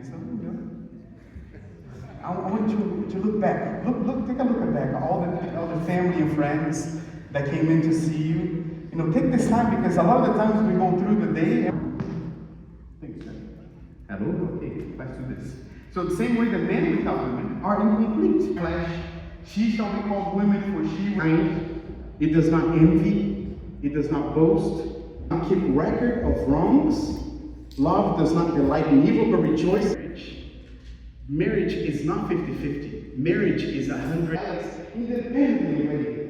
So, I want you to look back. Take a look at back. All the family and friends that came in to see you. Take this time because a lot of the times we go through the day. Thanks, sir. Hello? Okay, let's do this. So the same way the men without women are incomplete. Flesh, she shall be called women, for she reigned. It does not envy. It does not boast. Not keep record of wrongs. Love does not delight in evil, but rejoice. Marriage is not 50-50. Marriage is 100. Independently ready.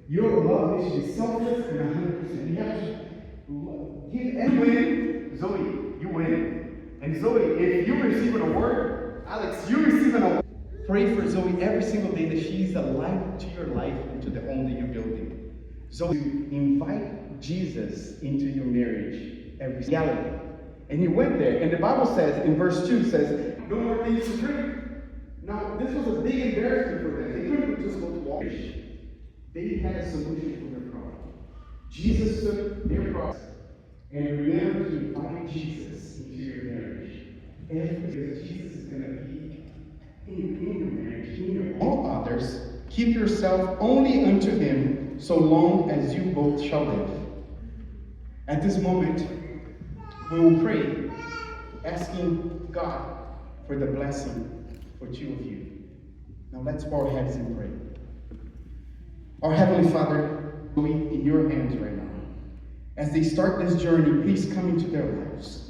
Your love is to be selfless and 100%. You have to give everything. Zoe, you win. And Zoe, if you receive an award, Alex, you receive an award. Pray for Zoe every single day that she's a light to your life and to the home that you're building. Zoe, invite Jesus into your marriage every reality. And he went there, and the Bible says, in verse 2 says, no more things to drink. Now, this was a big embarrassment for them. They couldn't just go to wash. They had a solution for their problem. Jesus took their problem. And remember to invite Jesus into your marriage. And because Jesus is going to be in your marriage, in your all others, keep yourself only unto him, so long as you both shall live. At this moment, we will pray, asking God for the blessing for two of you. Now let's bow our heads and pray. Our Heavenly Father, we in your hands right now. As they start this journey, please come into their lives.